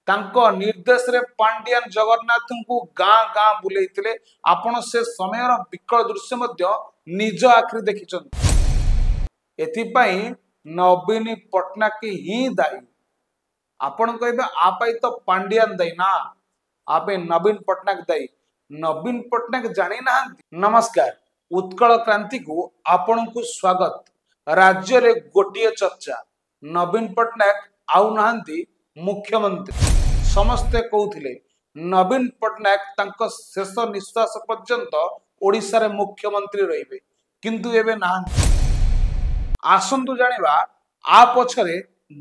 तांको निर्देश रे पांड्यान जगन्नाथ को गाँ गाँ बुलेइतिले आपण से समय विकल दृश्य मध्य निज आखिरी देखिछन। एथिपाई नवीन पटनायक ही दायी। आपण कहबे आपै तो पांड्यान दायी ना, आपे नवीन पटनायक दायी। नवीन पटनायक जानी ना। नमस्कार, उत्कल क्रांति को आपण को स्वागत। राज्य रे गोटिए चर्चा, नवीन पटनायक आउ नाहंती मुख्यमंत्री। समस्ते कहूथिले नवीन पटनायक तांको शेष निश्वास पर्यंत ओडिशा रे मुख्यमंत्री रहिबे, किंतु एबे नाहंती। आसंतु जानिबा आ पछरे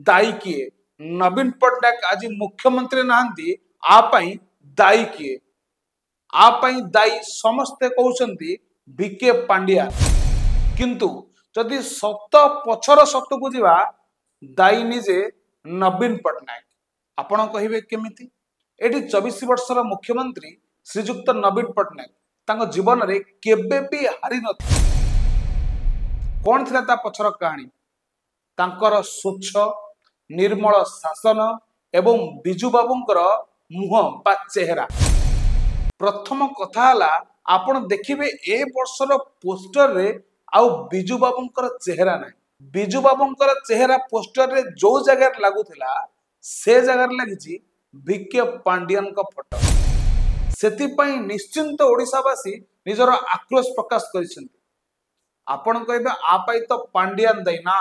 दायी किए। नवीन पटनायक आज मुख्यमंत्री नाहंती, आ पई दायी किए? आ पई दायी समस्ते कहउछंती बीके पांड्या, किंतु जदि सत पछर सत को जिबा दायी निजे नवीन पटनायक। आपण कहिबे केमिति? एटी 24 वर्षर मुख्यमंत्री श्रीजुक्त नवीन पटनायक तांको जीवन रे केबे भी हारि नथि। कौन थिला ता पछर कहानी? तांकर स्वच्छ निर्मल शासन एवं बिजू बाबूंकर मुह बा चेहरा। प्रथम कथा हला आपण देखिबे ए वर्षर पोस्टर रे आउ बिजू बाबूंकर चेहरा नाही। बिजू बाबूंकर चेहरा पोस्टर रे जो जगह लागुथिला से जगह लागिछि बीके पांड्यान का फोटो। सेति पई निश्चिंत ओडिसावासी निजर आक्रोश प्रकाश करिसेंती। आपण कहबे आपै तो पांड्यान दायी ना,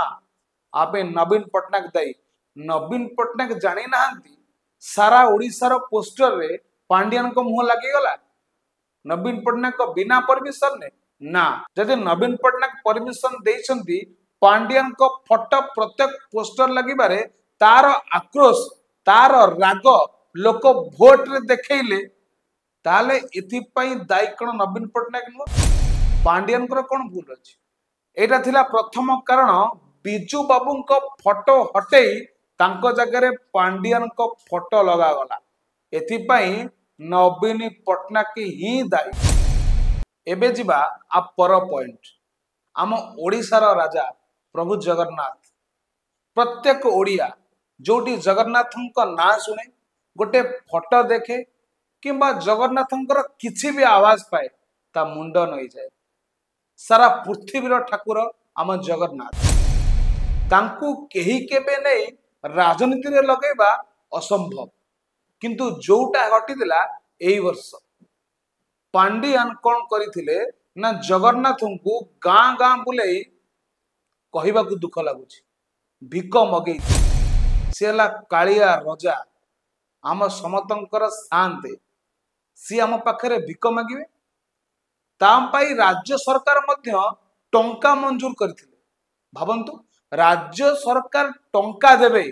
आपे नवीन पटनायक दायी। नवीन पटनायक जानी नाहंती सारा ओडिसार पोस्टर रे पांड्यान को मुह लागी गला। नवीन पटनायक को बिना परमिशन ने ना। जदि नवीन पटनायक परमिशन देइछंती पांड्यान को फोटो प्रत्येक पोस्टर लागिबारे तार आक्रोश तार राग लोक भोट रे देखैले, ताले एथि पई दायी कोन नवीन पटनायक नुह? पांड्यान को कोन भूल अछि? एटा थिला प्रथम कारण। बिजू बाबू को फोटो हटेई तांको जगह पांड्यान को फोटो लगा गला। एथि पई नवीन पटनायक ही दायी। एबे जिबा आ पर पॉइंट। आम ओडिशार राजा प्रभु जगन्नाथ। प्रत्येक ओडिया जोटी जगन्नाथंको ना सुने, गोटे फोटो देखे किंबा जगन्नाथंकर किछि भी आवाज पाए ता मुंड नई जाए। सारा पृथ्वीर ठाकुर आम जगन्नाथ। तांकु केही केबे नहीं राजनीति रे लगेबा असंभव, किंतु जोटा घटिला एई वर्ष पांड्यान कोन करिथिले ना जगन्नाथंकु गाँ गाँ बुलेई कहिबा को दुख लागुछि भिक मगेई। सेला कालिया रजा आम समतंकर शांते सी आम पाखरे भिक मागिबे। ताम पाई राज्य सरकार मध्य टंका मंजूर करथिले। भाबंतु राज्य सरकार टंका देबे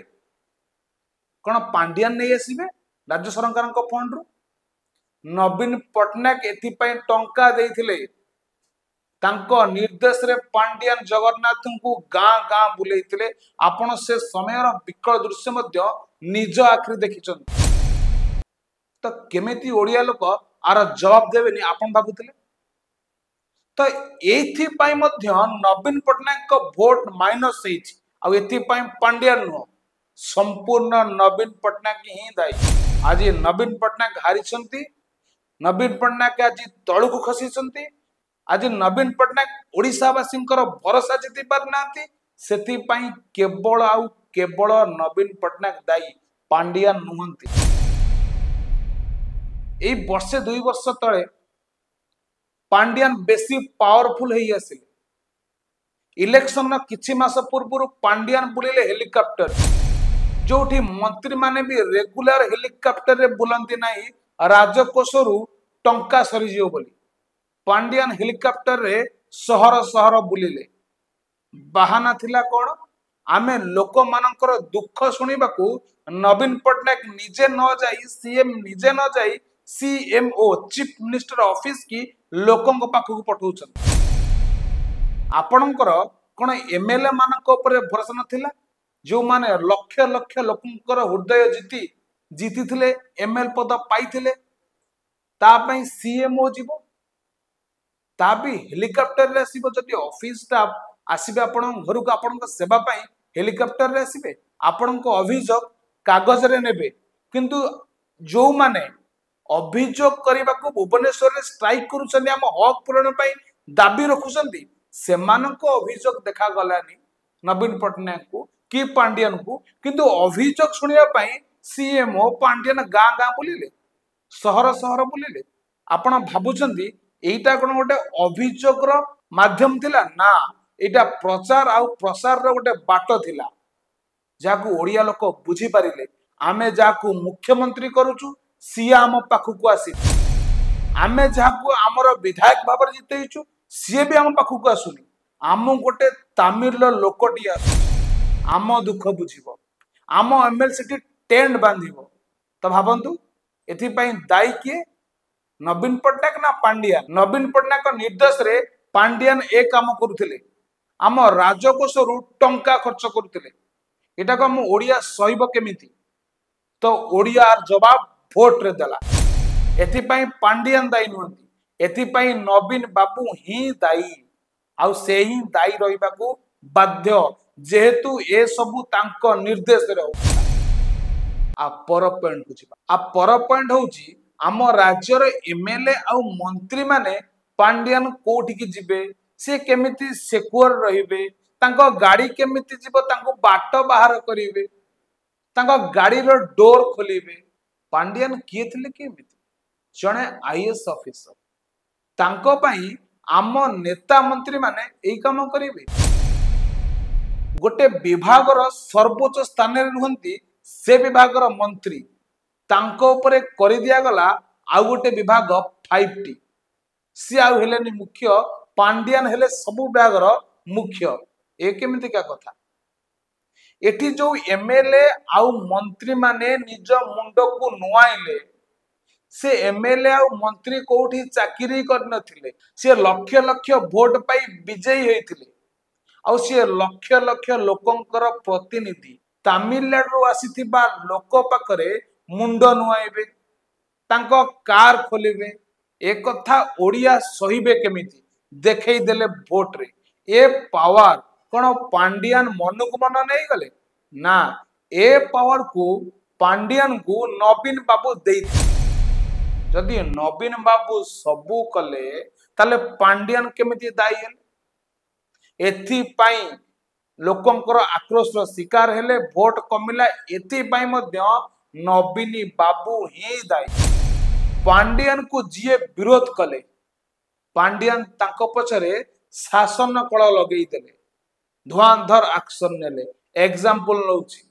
कोन पांड्यान नहीं आसीबे राज्य सरकार को फंड रु? नवीन पटनायक एथि पई टंका देइथिले। तांको निर्देश रे पांड्यान जगन्नाथ को गाँ गाँ बुलेइतिले। आपण से समय विकल दृश्य मध्य निज आखिरी देखिछन। तो केमिति ओडिया लोक आर जवाब देबेनी आपण भाबुतिले? तो एथि पई मध्य नवीन पटनायक को वोट माइनस हेछि। आ एथि पई पांड्यान नुह, संपूर्ण नवीन पटनायक ही दायी। आज नवीन पटनायक हारिछंती। नवीन पटनायक आज तळुकु खसिछंती। आज नवीन पटनायक ओडिसावासींकर भरोसा जिति पारनांती। सेति पई केवल आउ केवल नवीन पटनायक दायी, पांड्यान नुहंती। एई वर्षे 2 वर्ष तळे पांड्यान बेसी पावरफुल हेई आसिले। इलेक्शन न किछि मास पूर्व पांड्यान बुलेले हेलिकॉप्टर, जोठी मंत्री माने भी रेगुलर हेलिकॉप्टर रे बुलंती नाही राजकोषरु टंका सरी जियो बोली। पांड्यान हेलिकॉप्टर रे शहर शहर बुलिले। बाहाना थिला कोन? आमे लोक मानकर दुख सुनिबाकू नवीन पटनायक निजे न जाई, सीएम निजे न जाई, सीएमओ चीफ मिनिस्टर ऑफिस की लोकंक पाखकू पठौछन। आपणकर कोन एमएलए मानक ऊपर भरोसा नथिला? जो माने लक्ष लक्ष लोकंकर हृदय जीती थिले, एमएल पद पाइथिले, ता पई सीएमओ जीवो, ता भी हेलिकॉप्टर रे आसीबो। जदि ऑफिस स्टाफ आसीबे आपण घर को आपण सेवा पाई हेलिकॉप्टर रे आसीबे, आपण को अभियोग कागज रे नेबे, किंतु जो माने अभियोग करने को भुवनेश्वर में स्ट्राइक करुछन हम हक पूरण दाबी रखुछंती सेमानक अभियोग देखा गलानी नवीन पट्टनायक को कि पांडियन को किंतु अभियोग सुनिया सीएमओ पांडियन गाँ गाँ बुलिले सहर सहर बुलिले आपण भाबुचंती एटा कोन गोटे अभियोगर माध्यम थिला ना एटा प्रचार आउ प्रसार रो गोटे बाट थिला जाकू ओडिया लोक बुझी पारिले आमे जाकू मुख्यमंत्री करूचु सी आम पाखकू आसी आमे जाकू आमर विधायक भाव जितेइचु सी भी आम पाखकू आसुनी आम गोटे तामिल लोकटी आसु आम दुख बुझिबो आम एमएलसी टेंट बांधिबो तो भाबंतु एथिपाई दायी किए नवीन पट्टनायक ना पांडियान नवीन पट्टनायक निर्देश रे पांडियान ए काम करुथिले आम राजकोष रु टंका खर्च करुथिले एटा को हम ओडिया सहिब केमिति तो ओडिया जवाब भोट रे देला एथिपाई पांडियान दायी नुहंती एथिपाई नवीन बाबू ही दायी आउ से ही दायी रहिबाकू बाध्य जेहेतु ए सबु तांको निर्देश रे होता आ पर पॉइंट को जिबा आ पर पॉइंट होउची आम राज्यर एमएलए आउ मंत्री माने पांडियान कोठी की जिबे से केमिति सेक्योर रहिबे तांको गाड़ी केमिति जिबो तांको बाट बाहर करिवे तांको गाड़ी रो डोर खोलिबे पांडियान किए थिले केमिति जणे आईएएस ऑफिसर तांको पई आम नेता मंत्री माने एई काम करिवे गोटे विभाग रो सर्वोच्च स्थान रे रुहंती से विभाग मंत्री तांको उपरे करि दिया गला आउ गोटे विभाग 5T सी आउ हेलेनी मुख्य पांडियान हेले सबु विभाग मुख्य ए केमिति का कथा एठी जो एमएलए आउ मंत्री माने निज मुंड को नुआइले से एमएलए आउ मंत्री कोठी चाकरी कर नथिले से लक्ष लक्ष वोट पाई विजयी हेथिले आउ से लक्ष लक्ष लोकंकर प्रतिनिधि तामिलनाडु आसीथिबा लोक पाखरे मुंड नुआइबे तांको कार खोलिबे एक कथा ओडिया सहिबे केमिति देखै देले वोट रे ए पावर कोन पांडियान मन को मन नहीं गले ना ए पावर को पांडियान को नवीन बाबू देई जदि नवीन बाबू सबू कले ताले पांडियान केमिति दायी हेले एथि पई लोकंकर आक्रोश शिकार हेले वोट कमिला एथि पई मध्य नवीन बाबू ही दायी पांडियान को जीए विरोध कले पांडियान तांको पछरे शासन कळ लगेई देले धुआंधर एक्शन नेले एग्जांपल लउची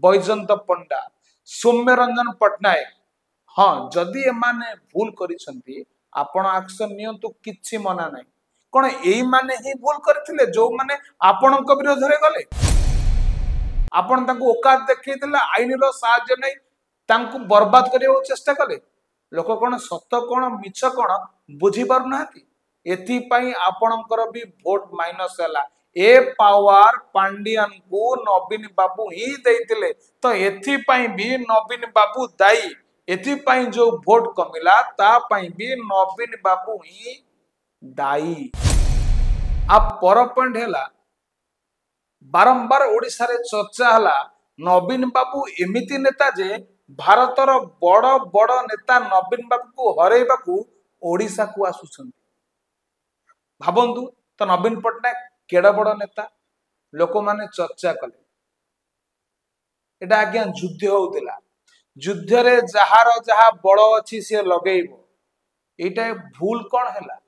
बैजंत पंडा सौम्य रंजन पट्टनायक हाँ जदि एमाने भूल करिसंती आपण एक्शन नियंतु किछि मना नाही कोन एई माने ही भूल करथिले जो माने आपणक विरोध रे गले आपण तांको औकात देखैतिला आईन रो साहाय्य नै तांको बर्बाद करियो चेष्टा कले लोक कोन सत्य कोन मिछ कोन बुझी पारु नाथि एथि पई आपणकर भी वोट माइनस हला ए पावर पांडियान को नवीन बाबू ही देइतिले तो एथि पई भी नवीन बाबू दायी एथि पई जो वोट कमिला ता पई भी नवीन बाबू ही दायी आ पर पॉइंट हैला बारंबार ओडिसा रे चर्चा हला नवीन बाबू एमिति नेता जे भारतर बड़ बड़ नेता नवीन बाबू को हरैबा को ओडिसा को आसुछन भाबंतु तो नवीन पट्टनायक केड़ा बड़ नेता लोक माने चर्चा कले एटा आज्ञा युद्ध होउतिला युद्ध रे जहार जहा बड़ अछि से लगेइबो एटा भूल कोन हैला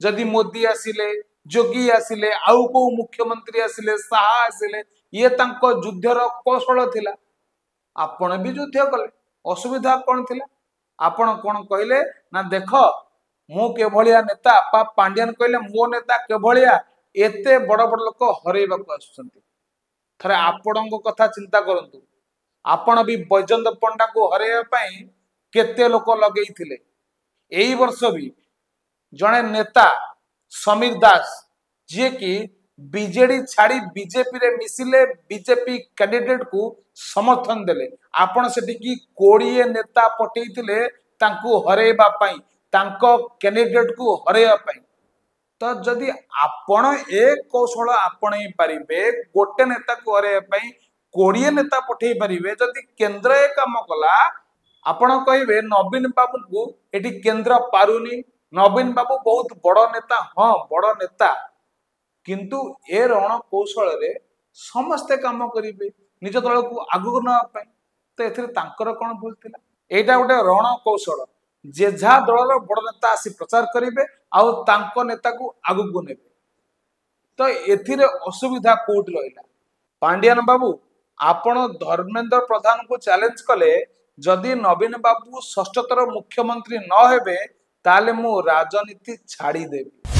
जदि मोदी आसिले जोगी आसिले आउ को मुख्यमंत्री आसिले साहा आसिले ये तांको युद्धर कौशल थिला आपण भी युद्ध कले असुविधा कोन थिला आपण कोन कहले ना देख मु के भलिया नेता पांडियान कहले मो नेता के भलिया एते बड़ बड़ लोक हरैबा को आसुछंती थरे आपण को कथा चिंता करंतु आपण भी बैजंत पंडा को हरैबा पई केते लोक लगेई थिले एई वर्ष भी जणे नेता समीर दास जे कि बीजेडी छाड़ी बीजेपी रे मिसिले बीजेपी कैंडिडेट को समर्थन देले आपण सेठी की 20 नेता पठेइतिले तांको हरैबा पई तांको कैंडिडेट को हरैबा पई तो जदि आपण एक कौशल आपण ही पारिबे गोटे नेता को हरैबा पई 20 नेता पठे पारे जदि केन्द्र ए काम कला आपण कहे नवीन बाबू को एटी केन्द्र पारुनी नवीन बाबू बहुत बड़ नेता हाँ बड़ नेता किंतु ए रण कौशल रे समस्ते काम करेंगे निज दल को आगु नापी तो एथिरे कौन भूल थिला एटा गोटे रण कौशल जे जहा दलर बड़ नेता आसी प्रचार करेंगे आउ तांको नेता को आगु को नेबे तो एथिरे असुविधा कोट रहिला पांडियान बाबू आपण धर्मेंद्र प्रधान को चैलेंज कले जदि नवीन बाबू षष्ठतर मुख्यमंत्री न हेबे ताले मु राजनीति छाड़ी देबी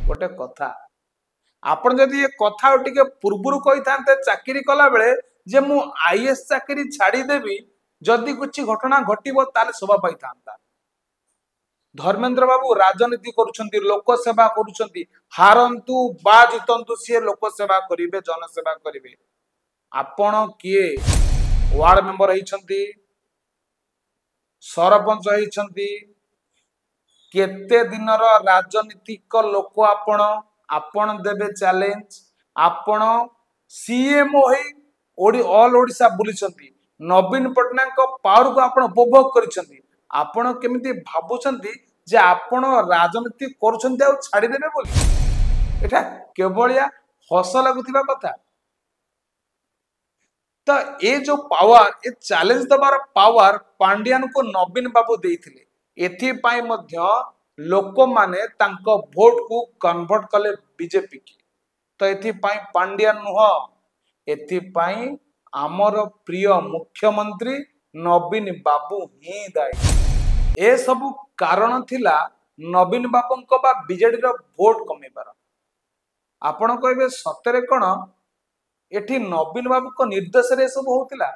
गोटे कथा आपण जदि ये कथा टिके पूर्वरु कहि थांते चाकरी कला बेले जे मु आईएएस चाकरी छाड़ी देबी जदि कुछ घटना घटिबो ताले शोभा पाई थांता धर्मेंद्र बाबू राजनीति करुछंती लोक सेवा करुछंती हारंतु बा जितंतु से लोक सेवा करिवे जन सेवा करिवे आपण किए वार्ड मेंबर होइछंती सरपंच होइछंती केते दिनर राजनीतिक लोक आपण आपण देबे चैलेंज आपण सीएम होई ओडी ऑल ओडिसा बुलिछंती नवीन पटनायक पावर को आपण उपभोग करिछंती आपण केमिति भाबुछंती जे आपण राजनीति करुछंती आ छाड़ी देबे बोली एटा केवलिया हस लागुथिबा कथा तो ये जो पावर ये चैलेंज दबार पावर पांडियान को नवीन बाबू देइथिले एथि मध्य लोक माने तांको भोट को कन्वर्ट कले बीजेपी की तो एथि पांडियान नुह एथि आमर प्रिय मुख्यमंत्री नवीन बाबू ही दायी ए सब कारण थिला नवीन बाबू बा बीजेडी रो भोट कमेबार आपण कहबे सतरे कोन एठी नवीन बाबू को निर्देश रे सब होतिला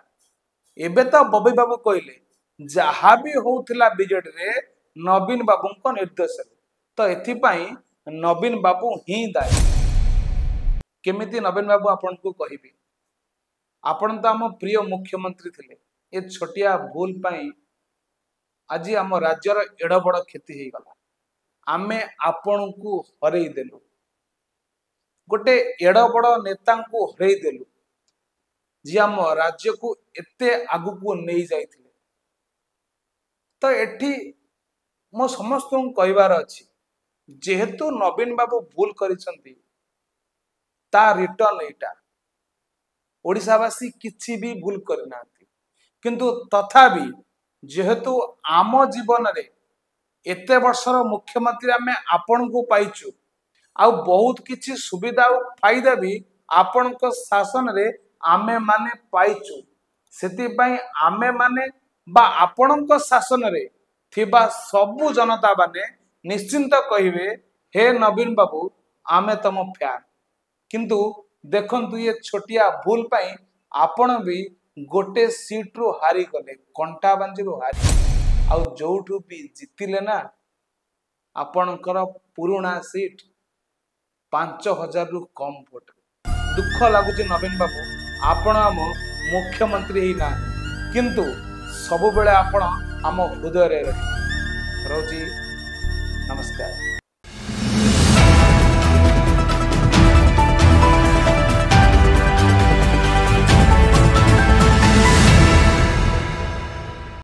एबे तो बबी बाबू कहले जहा भी होतिला बीजेडी रे नवीन बाबू को निर्देश तो एथि नवीन बाबू ही दायी केमिति नवीन बाबू आपन को कहिबी आपण तो आम प्रिय मुख्यमंत्री थिले ए छोटिया भूल पाई आज आम राज्यर एड़ बड़ क्षति हो गला आमे आपण को हरई देलु गोटे एड़ बड़ नेता को हरई देलु जी आम राज्य को एते आगु को नहीं जाइथिले तो एठी मो समस्त कहबार अछि जेहेतु नवीन बाबू भूल करिसंती ता रिटर्न एटा ओडिसावासी किछि भी भूल करना किंतु तथापि जेहेतु आम जीवन रे एते वर्षर मुख्यमंत्री आमे आपण को पाइचु आ बहुत किछि सुविधा और फायदा भी आपण को शासन रे आमे माने पाइचु सेति पई आमे माने बा आपण को शासन रे थिबा सबु जनता माने निश्चिंत कहिवे हे नवीन बाबू आमे तम फैन किंतु देखंतु ये छोटिया भूल पाई आपण भी गोटे सीट रो हारी गले कंटा बांजी रो हारी आ जोठू भी जीतिले ना आपणकर पुराना सीट 5000 रु कम भोट दुख लगुच नवीन बाबू आपण आम मुख्यमंत्री ही ना किंतु सब बेले आपण आम हृदय रे रही नमस्कार।